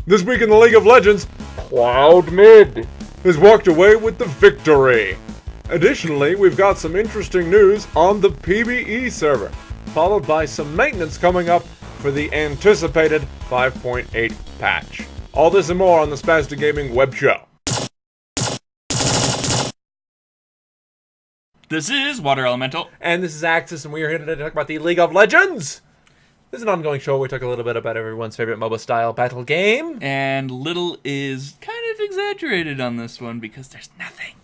This week in the League of Legends, Cloud Mid has walked away with the victory. Additionally, we've got some interesting news on the PBE server, followed by some maintenance coming up for the anticipated 5.8 patch. All this and more on the Spaztic Gaming web show. This is Water Elemental. And this is Axis, and we are here today to talk about the League of Legends. This is an ongoing show where we talk a little bit about everyone's favorite MOBA-style battle game. And little is kind of exaggerated on this one because there's nothing.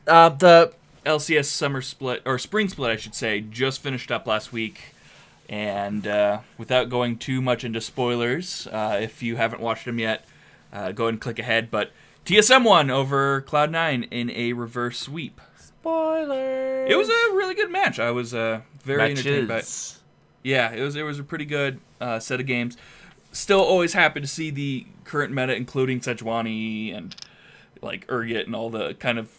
The LCS Summer Split, or Spring Split, I should say, just finished up last week. And without going too much into spoilers, if you haven't watched them yet, go ahead and click ahead. But TSM won over Cloud9 in a reverse sweep. spoilers. It was a really good match. I was very entertained by it. Yeah, it was a pretty good set of games. Still always happy to see the current meta, including Sejuani and like Urgot and all the kind of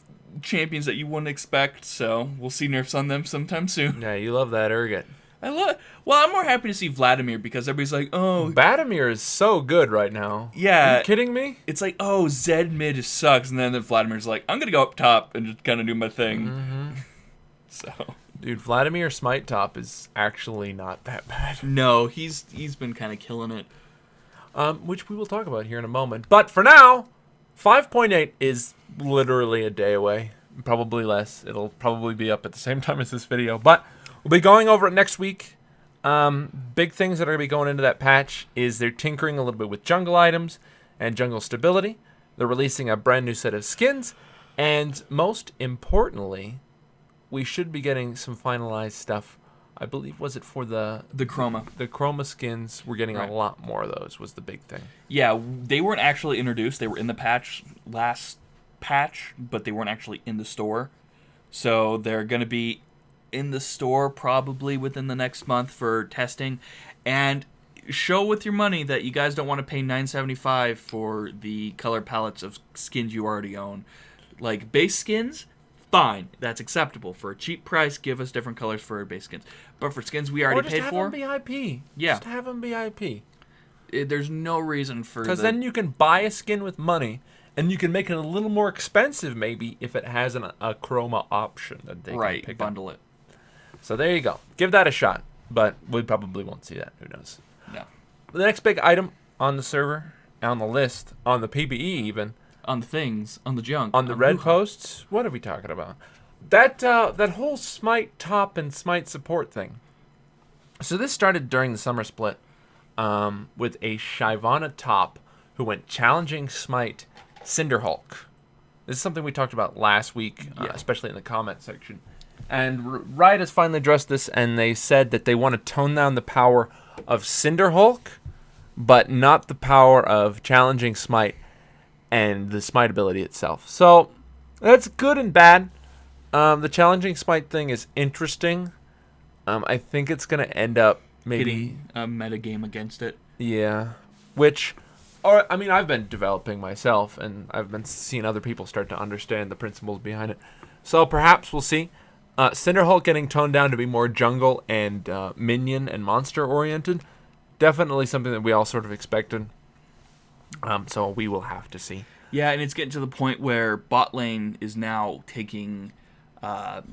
champions that you wouldn't expect. So we'll see nerfs on them sometime soon. Yeah, you love that Urgot. Well, I'm more happy to see Vladimir because everybody's like, oh, Vladimir is so good right now. Yeah. Are you kidding me? It's like, oh, Zed mid just sucks, and then Vladimir's like, I'm gonna go up top and just kind of do my thing. Mm-hmm. So. Dude, Vladimir Smite top is actually not that bad. No, he's been kind of killing it. Which we will talk about here in a moment. But for now, 5.8 is literally a day away. Probably less. It'll probably be up at the same time as this video. But we'll be going over it next week. Big things that are going to be going into that patch is they're tinkering a little bit with jungle items and jungle stability. They're releasing a brand new set of skins. And most importantly, we should be getting some finalized stuff. I believe, was it for the Chroma? The Chroma skins, we're getting a lot more of those, was the big thing. Yeah, they weren't actually introduced. They were in the last patch, but they weren't actually in the store. So they're going to be in the store probably within the next month for testing. And show with your money that you guys don't want to pay $9.75 for the color palettes of skins you already own. Like, base skins, fine, that's acceptable. For a cheap price, give us different colors for base skins. But for skins we already paid for, just have them VIP. Yeah, just have them VIP. There's no reason for because then you can buy a skin with money, and you can make it a little more expensive maybe if it has a chroma option that they can pick bundle up. it. So there you go. Give that a shot. But we probably won't see that. Who knows? No. The next big item on the server, on the list, on the PBE even. On the things, on the junk. On the red posts? What are we talking about? That whole Smite top and Smite support thing. So this started during the summer split with a Shyvana top who went challenging Smite Cinderhulk. This is something we talked about last week, especially in the comment section. And Riot has finally addressed this, and they said that they want to tone down the power of Cinderhulk, but not the power of challenging Smite and the Smite ability itself. So that's good and bad. The challenging Smite thing is interesting. I think it's going to end up maybe getting a meta game against it. Yeah. I've been developing myself, and I've been seeing other people start to understand the principles behind it. So perhaps we'll see. Cinderhulk getting toned down to be more jungle and minion and monster oriented. Definitely something that we all sort of expected. So we will have to see. Yeah, and it's getting to the point where bot lane is now taking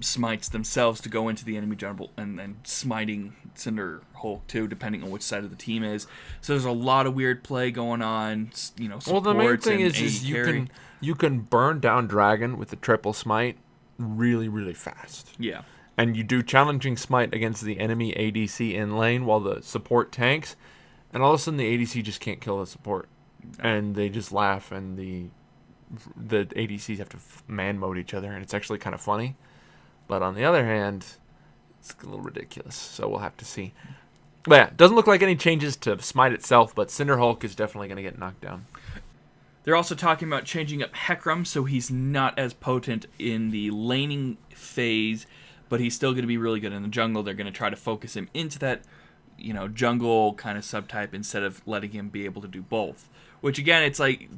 smites themselves to go into the enemy jungle and smiting Cinderhulk too, depending on which side of the team is. So there's a lot of weird play going on. Well, the main thing is you can burn down Dragon with the triple smite really, really fast. Yeah. And you do challenging smite against the enemy ADC in lane while the support tanks, and all of a sudden the ADC just can't kill the support. And they just laugh, and the ADCs have to man mode each other, and it's actually kind of funny. But on the other hand, it's a little ridiculous, so we'll have to see. But yeah, doesn't look like any changes to Smite itself, but Cinderhulk is definitely going to get knocked down. They're also talking about changing up Hecarim, so he's not as potent in the laning phase, but he's still going to be really good in the jungle. They're going to try to focus him into that, jungle kind of subtype instead of letting him be able to do both. Which, again, it's like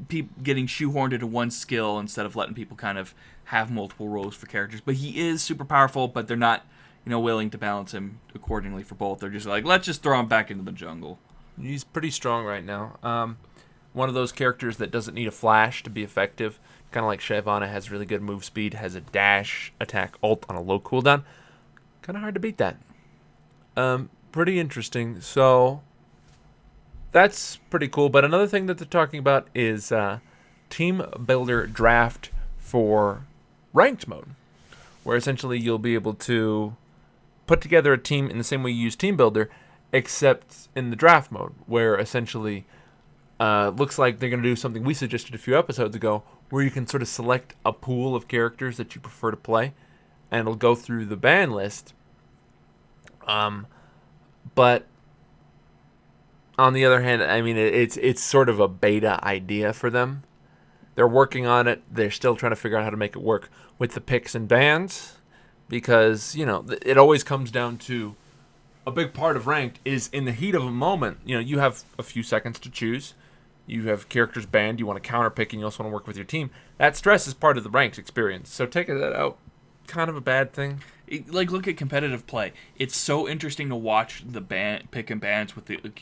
getting shoehorned into one skill instead of letting people kind of have multiple roles for characters. But he is super powerful, but they're not, willing to balance him accordingly for both. They're just like, let's just throw him back into the jungle. He's pretty strong right now. one of those characters that doesn't need a flash to be effective. Kind of like Shyvana has really good move speed, has a dash, attack, ult on a low cooldown. Kind of hard to beat that. Pretty interesting. So that's pretty cool. But another thing that they're talking about is team builder draft for ranked mode, where essentially you'll be able to put together a team in the same way you use team builder, except in the draft mode, where essentially looks like they're going to do something we suggested a few episodes ago, where you can sort of select a pool of characters that you prefer to play, and it'll go through the ban list. But on the other hand, I mean, it's sort of a beta idea for them. They're working on it. They're still trying to figure out how to make it work with the picks and bans, because, you know, it always comes down to a big part of ranked is in the heat of a moment. You know, you have a few seconds to choose. You have characters banned. You want to counter pick, and you also want to work with your team. That stress is part of the ranked experience. So taking that out, kind of a bad thing. Like, look at competitive play. It's so interesting to watch the pick and bans with the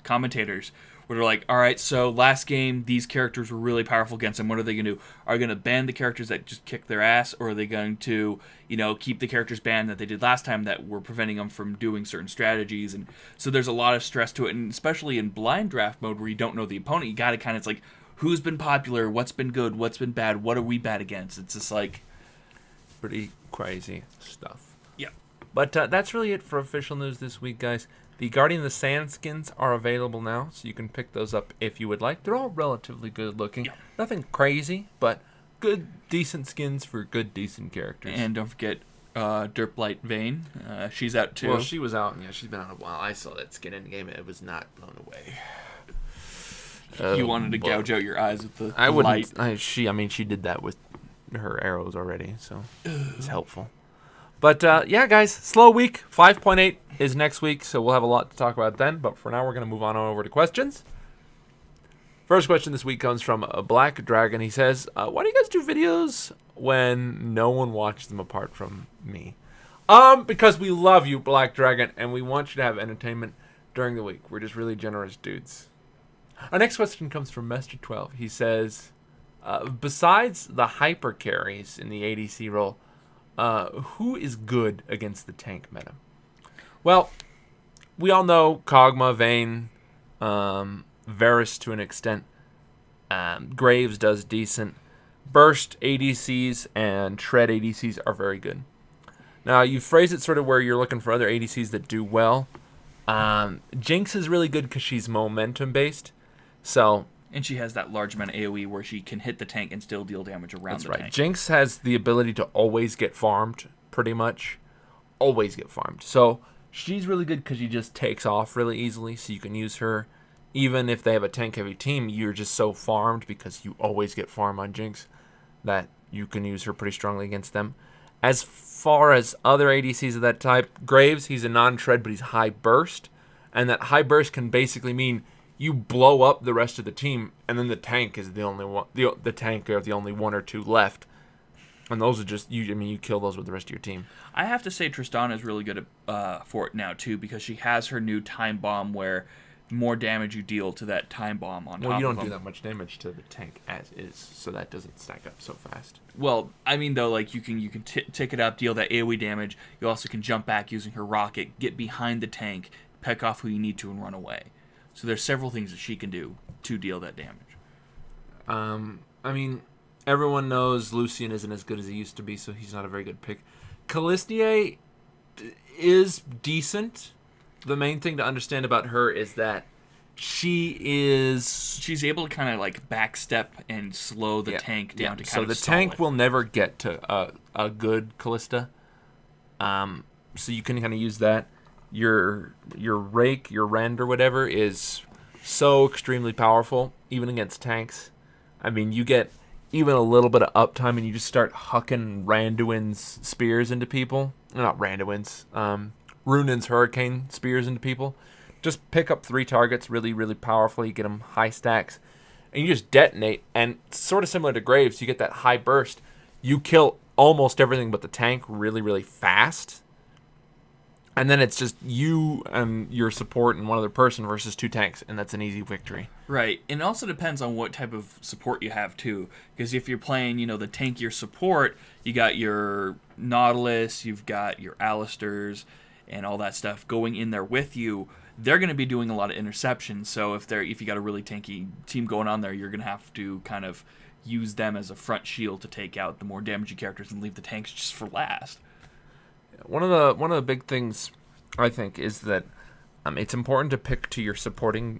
commentators, where they're like, all right, so last game, these characters were really powerful against them. What are they going to do? Are they going to ban the characters that just kick their ass, or are they going to, you know, keep the characters banned that they did last time that were preventing them from doing certain strategies? And so there's a lot of stress to it, and especially in blind draft mode where you don't know the opponent, you got to kind of, it's like, who's been popular, what's been good, what's been bad, what are we bad against? It's just like pretty crazy stuff. Yeah. But that's really it for official news this week, guys. The Guardian of the Sand skins are available now, so you can pick those up if you would like. They're all relatively good looking. Yeah. Nothing crazy, but good, decent skins for good, decent characters. And don't forget Splt Vayne. She's out too. Well, she was out, and yeah, she's been out a while. I saw that skin in the game, and it was not blown away. You wanted to gouge out your eyes with the I light. wouldn't. She did that with her arrows already, so it's helpful. But yeah, guys, slow week. 5.8 is next week, so we'll have a lot to talk about then. But for now, we're going to move on over to questions. First question this week comes from Black Dragon. He says, why do you guys do videos when no one watches them apart from me? Because we love you, Black Dragon, and we want you to have entertainment during the week. We're just really generous dudes. Our next question comes from Mester12. He says, besides the hyper carries in the ADC role, who is good against the tank meta? Well, we all know Kog'Maw, Vayne, Varus to an extent. Graves does decent. Burst ADCs and Shred ADCs are very good. Now, you phrase it sort of where you're looking for other ADCs that do well. Jinx is really good because she's momentum-based. So, and she has that large amount of AoE where she can hit the tank and still deal damage around that's the right. tank. Jinx has the ability to always get farmed, pretty much. Always get farmed. So, she's really good because she just takes off really easily, so you can use her. Even if they have a tank-heavy team, you're just so farmed because you always get farm on Jinx that you can use her pretty strongly against them. As far as other ADCs of that type, Graves, he's a non-shred, but he's high burst. And that high burst can basically mean you blow up the rest of the team, and then the tank is the only one. The tank are the only one or two left, and those are just you. I mean, you kill those with the rest of your team. I have to say Tristana is really good for it now too, because she has her new time bomb where more damage you deal to that time bomb on top of them. Well, you don't do that much damage to the tank as is, so that doesn't stack up so fast. Well, I mean though, like you can tick it up, deal that AoE damage. You also can jump back using her rocket, get behind the tank, peck off who you need to, and run away. So there's several things that she can do to deal that damage. I mean, everyone knows Lucian isn't as good as he used to be, so he's not a very good pick. Calistier is decent. The main thing to understand about her is that she's able to kind of like backstep and slow the tank down to kind of so the tank will never get to a good Callista. So you can kind of use that. Your Rake, your Rend or whatever is so extremely powerful, even against tanks. I mean, you get even a little bit of uptime and you just start hucking Randuin's spears into people. Not Randuin's, Runin's Hurricane spears into people. Just pick up 3 targets really, really powerfully, get them high stacks, and you just detonate. And sort of similar to Graves, you get that high burst. You kill almost everything but the tank really, really fast. And then it's just you and your support and one other person versus 2 tanks, and that's an easy victory. Right, and it also depends on what type of support you have too. Because if you're playing, the tankier support, you got your Nautilus, you've got your Alistairs, and all that stuff going in there with you. They're going to be doing a lot of interceptions. So if you got a really tanky team going on there, you're going to have to kind of use them as a front shield to take out the more damaging characters and leave the tanks just for last. One of the big things I think is that it's important to pick to your supporting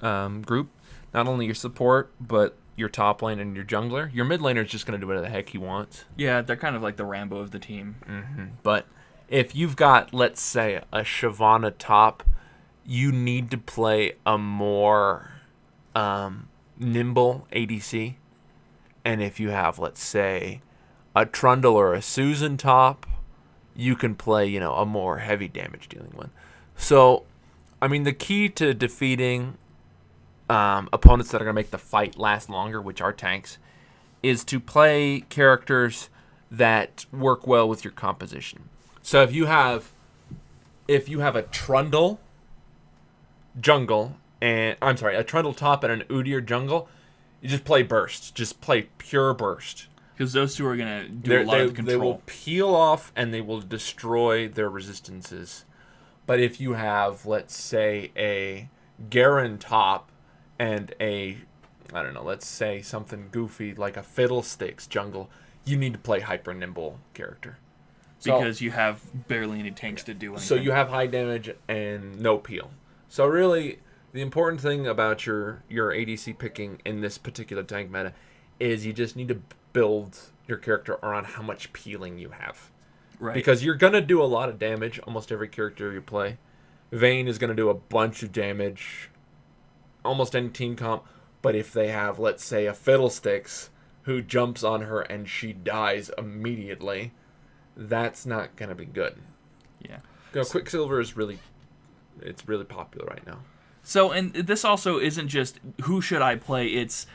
group, not only your support but your top lane and your jungler. Your mid laner is just going to do whatever the heck he wants. Yeah, they're kind of like the Rambo of the team. Mm-hmm. But if you've got, let's say, a Shyvana top, you need to play a more nimble ADC. And if you have, let's say, a Trundle or a Susan top, you can play, a more heavy damage dealing one. So, the key to defeating opponents that are going to make the fight last longer, which are tanks, is to play characters that work well with your composition. So if you have a Trundle jungle a Trundle top and an Udyr jungle, you just play burst. Just play pure burst. Because those two are going to do a lot of the control. They will peel off and they will destroy their resistances. But if you have, let's say, a Garen top and let's say something goofy like a Fiddlesticks jungle, you need to play hyper nimble character. Because you have barely any tanks to do anything. So you have high damage and no peel. So really, the important thing about your ADC picking in this particular tank meta is you just need to build your character around how much peeling you have. Right. Because you're going to do a lot of damage, almost every character you play. Vayne is going to do a bunch of damage, almost any team comp. But if they have, let's say, a Fiddlesticks who jumps on her and she dies immediately, that's not going to be good. Yeah. Quicksilver is really popular right now. So, and this also isn't just who should I play, it's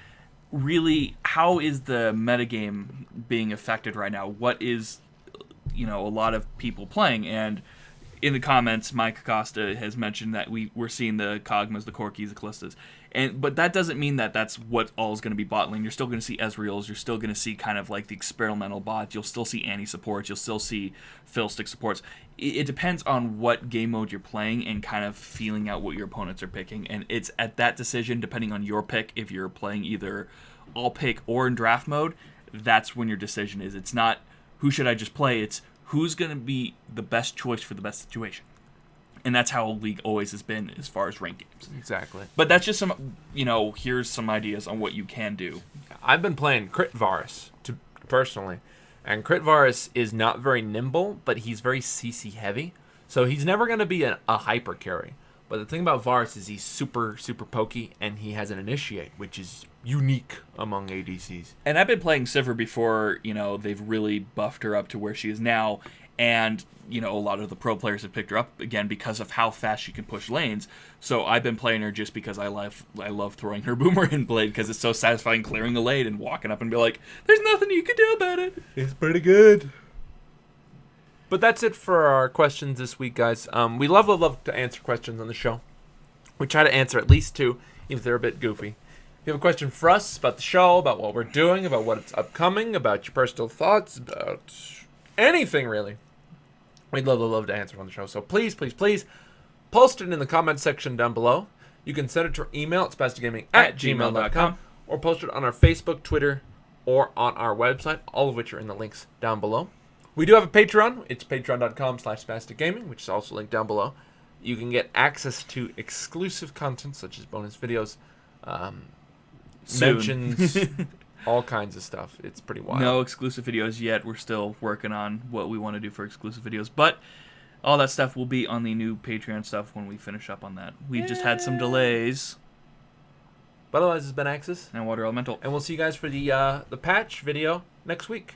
really how is the metagame being affected right now? What is, a lot of people playing? And in the comments, Mike Acosta has mentioned that we're seeing the Kog'Maws, the Corkis, the Callistas. But that doesn't mean that that's what all is going to be bot lane. You're still going to see Ezreals. You're still going to see kind of like the experimental bots. You'll still see Annie supports. You'll still see Fiddlestick supports. It depends on what game mode you're playing and kind of feeling out what your opponents are picking. And it's at that decision, depending on your pick, if you're playing either all pick or in draft mode, that's when your decision is. It's not who should I just play. It's who's going to be the best choice for the best situation. And that's how League always has been as far as ranked games. Exactly. But that's just some, here's some ideas on what you can do. I've been playing Crit Varus personally. And Crit Varus is not very nimble, but he's very CC heavy. So he's never going to be a hyper carry. But the thing about Varus is he's super, super pokey, and he has an initiate, which is unique among ADCs. And I've been playing Sivir before, they've really buffed her up to where she is now. And, a lot of the pro players have picked her up, again, because of how fast she can push lanes. So I've been playing her just because I love throwing her boomerang blade, because it's so satisfying clearing a lane and walking up and be like, there's nothing you can do about it. It's pretty good. But that's it for our questions this week, guys. We love to answer questions on the show. We try to answer at least 2, even if they're a bit goofy. If you have a question for us about the show, about what we're doing, about what's upcoming, about your personal thoughts, about anything really, we'd love to answer on the show. So please post it in the comment section down below. You can send it to our email at spasticgaming@gmail.com, or post it on our Facebook, Twitter, or on our website, all of which are in the links down below. We do have a Patreon. It's patreon.com/spasticgaming, which is also linked down below. You can get access to exclusive content such as bonus videos, mentions, all kinds of stuff. It's pretty wild. No exclusive videos yet. We're still working on what we want to do for exclusive videos. But all that stuff will be on the new Patreon stuff when we finish up on that. We just had some delays. But otherwise, it's been Axis And Water Elemental. and we'll see you guys for the patch video next week.